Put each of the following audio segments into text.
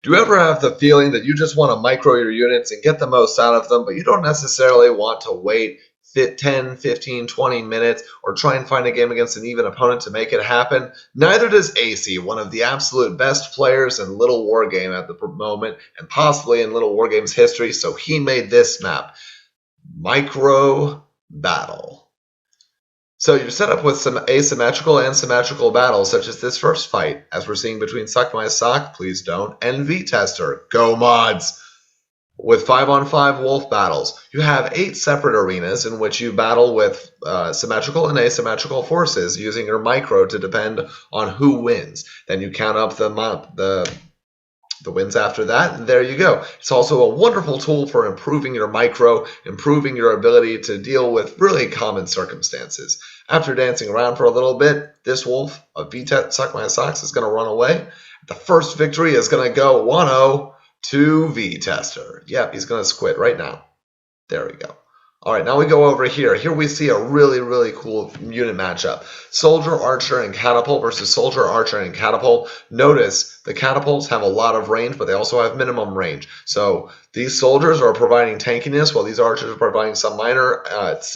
Do you ever have the feeling that you just want to micro your units and get the most out of them, but you don't necessarily want to wait 10, 15, 20 minutes or try and find a game against an even opponent to make it happen? Neither does Aicy, one of the absolute best players in LittleWarGame at the moment, and possibly in LittleWarGame's history, so he made this map, Micro Battle. So you're set up with some asymmetrical and symmetrical battles, such as this first fight, as we're seeing between Suck My Sock, please don't, and V-Tester, go mods! With 5-on-5 wolf battles, you have 8 separate arenas in which you battle with symmetrical and asymmetrical forces, using your micro to depend on who wins. Then you count up the wins after that, and there you go. It's also a wonderful tool for improving your micro, improving your ability to deal with really common circumstances. After dancing around for a little bit, this wolf of Suck My Socks is going to run away. The first victory is going to go 1-0 to V-Tester. Yep, he's going to squid right now. There we go. All right, now we go over here. Here we see a really, really cool unit matchup. Soldier, Archer, and Catapult versus Soldier, Archer, and Catapult. Notice the Catapults have a lot of range, but they also have minimum range. So these soldiers are providing tankiness, while these archers are providing some minor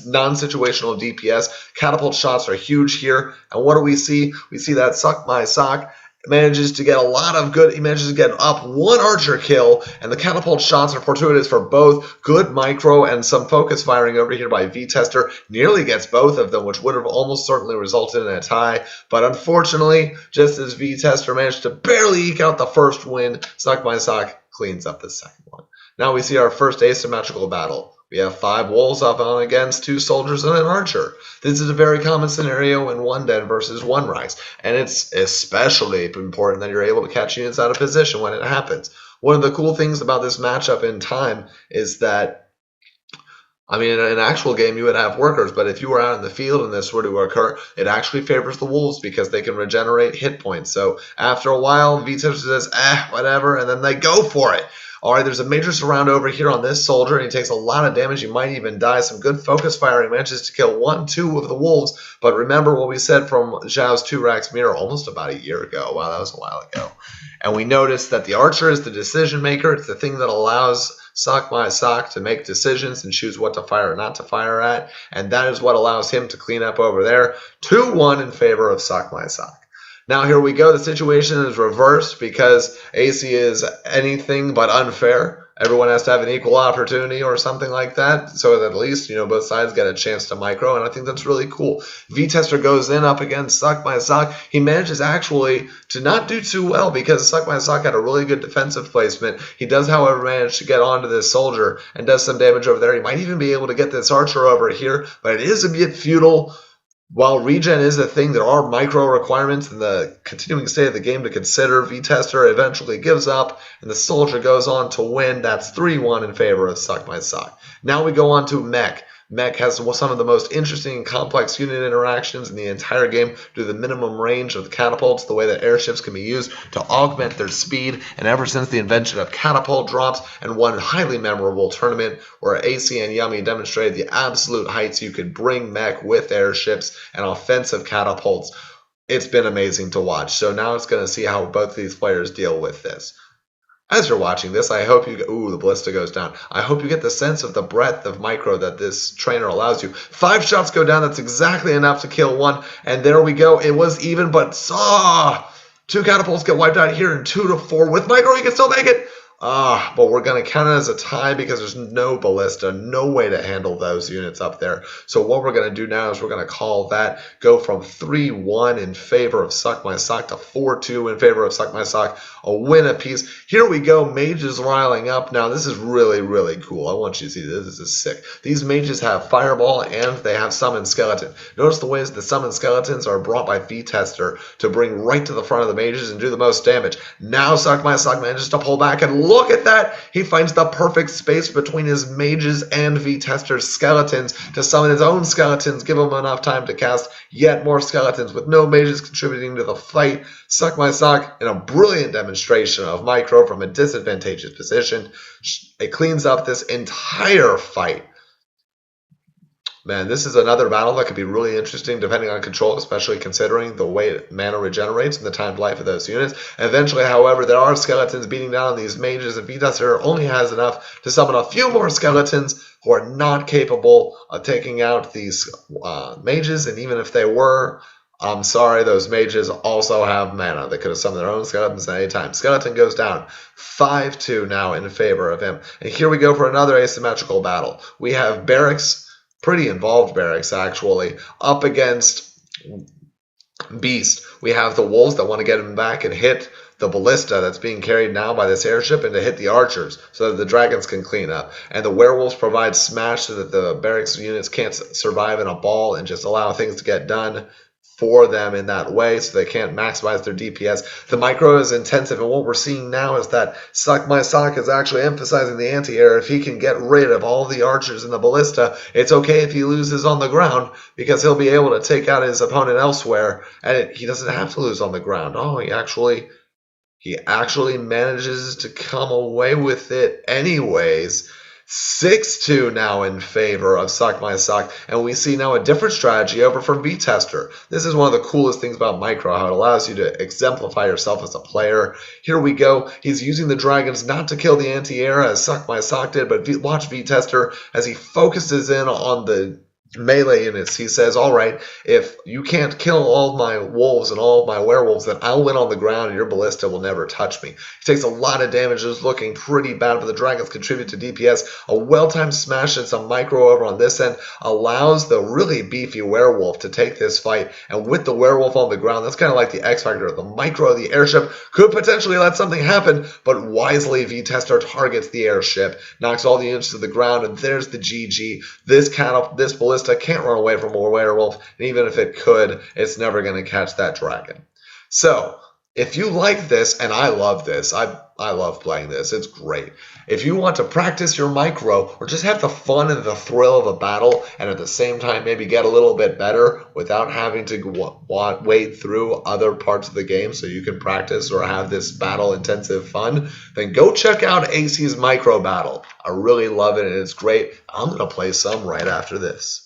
non-situational DPS. Catapult shots are huge here. And what do we see? We see that Suck My Sock manages to get a lot of good, he manages to get up one archer kill, and the catapult shots are fortuitous for both good micro and some focus firing over here by V-Tester. Nearly gets both of them, which would have almost certainly resulted in a tie, but unfortunately, just as V-Tester managed to barely eke out the first win, Suck My Sock cleans up the second one. Now we see our first asymmetrical battle. We have 5 wolves up on against 2 soldiers and an archer. This is a very common scenario in 1-den versus 1-rise, and it's especially important that you're able to catch units out of position when it happens. One of the cool things about this matchup in time is that, I mean, in an actual game you would have workers, but if you were out in the field and this were to occur, it actually favors the wolves because they can regenerate hit points. So after a while, V-Tester says, whatever, and then they go for it. All right, there's a major surround over here on this soldier, and he takes a lot of damage. He might even die. Some good focus fire. He manages to kill 1-2 of the wolves. But remember what we said from Zhao's 2-Rax mirror almost about a year ago. Wow, that was a while ago. And we noticed that the archer is the decision maker. It's the thing that allows Suck My Sock to make decisions and choose what to fire or not to fire at. And that is what allows him to clean up over there. 2-1 in favor of Suck My Sock. Now here we go. The situation is reversed because Aicy is anything but unfair. Everyone has to have an equal opportunity or something like that, so that at least, both sides get a chance to micro, and I think that's really cool. V-Tester goes in up against Suck My Sock. He manages actually to not do too well because Suck My Sock had a really good defensive placement. He does, however, manage to get onto this soldier and does some damage over there. He might even be able to get this archer over here, but it is a bit futile. While regen is a thing, there are micro requirements in the continuing state of the game to consider. V-Tester eventually gives up, and the soldier goes on to win. That's 3-1 in favor of Suck My Sock. Now we go on to Mech. Mech has some of the most interesting and complex unit interactions in the entire game due to the minimum range of the catapults, the way that airships can be used to augment their speed, and ever since the invention of catapult drops and one highly memorable tournament where Aicy and Yummy demonstrated the absolute heights you could bring Mech with airships and offensive catapults, it's been amazing to watch. So now it's going to see how both these players deal with this. As you're watching this, I hope you get, the ballista goes down. I hope you get the sense of the breadth of micro that this trainer allows you. 5 shots go down, that's exactly enough to kill 1, and there we go. It was even, but 2 catapults get wiped out here, and 2-4 with micro, he can still make it. But we're going to count it as a tie because there's no ballista, no way to handle those units up there. So what we're going to do now is we're going to call that, go from 3-1 in favor of Suck My Sock to 4-2 in favor of Suck My Sock, a win apiece. Here we go, mages riling up. Now this is really, really cool. I want you to see this. This is sick. These mages have Fireball and they have Summon Skeleton. Notice the ways the Summon Skeletons are brought by V-Tester to bring right to the front of the mages and do the most damage. Now Suck My Sock manages to pull back, and look at that! He finds the perfect space between his mages and V-Tester's skeletons to summon his own skeletons, give him enough time to cast yet more skeletons with no mages contributing to the fight. Suck My Sock in a brilliant demonstration of micro from a disadvantageous position. It cleans up this entire fight. Man, this is another battle that could be really interesting depending on control, especially considering the way mana regenerates and the timed life of those units. Eventually, however, there are skeletons beating down on these mages, and V-Tester only has enough to summon a few more skeletons who are not capable of taking out these mages, and even if they were, I'm sorry, those mages also have mana. They could have summoned their own skeletons at any time. Skeleton goes down. 5-2 now in favor of him. And here we go for another asymmetrical battle. We have Barracks, pretty involved Barracks actually, up against Beast. We have the Wolves that want to get him back and hit the ballista that's being carried now by this airship and to hit the archers so that the dragons can clean up. And the werewolves provide smash so that the barracks units can't survive in a ball and just allow things to get done for them in that way so they can't maximize their DPS. The micro is intensive, and what we're seeing now is that Suck My Sock is actually emphasizing the anti-air. If he can get rid of all the archers in the ballista, it's okay if he loses on the ground because he'll be able to take out his opponent elsewhere, and he doesn't have to lose on the ground. Oh, he actually manages to come away with it anyways. 6-2 now in favor of Suck My Sock, and we see now a different strategy over from V-Tester. This is one of the coolest things about Micro, how it allows you to exemplify yourself as a player. Here we go. He's using the dragons not to kill the anti-air as Suck My Sock did, but watch V-Tester as he focuses in on the melee units. He says, all right, if you can't kill all of my wolves and all of my werewolves, then I'll win on the ground and your ballista will never touch me. He takes a lot of damage. It's looking pretty bad, but the dragons contribute to DPS. A well-timed smash and some micro over on this end allows the really beefy werewolf to take this fight, and with the werewolf on the ground, that's kind of like the X Factor. The micro of the airship could potentially let something happen, but wisely V-Tester targets the airship, knocks all the units to the ground, and there's the GG. This ballista can't run away from a werewolf, and even if it could, it's never going to catch that dragon. So, if you like this, and I love this, I love playing this, it's great. If you want to practice your micro, or just have the fun and the thrill of a battle, and at the same time maybe get a little bit better without having to wade through other parts of the game so you can practice or have this battle-intensive fun, then go check out Aicy's micro battle. I really love it, and it's great. I'm going to play some right after this.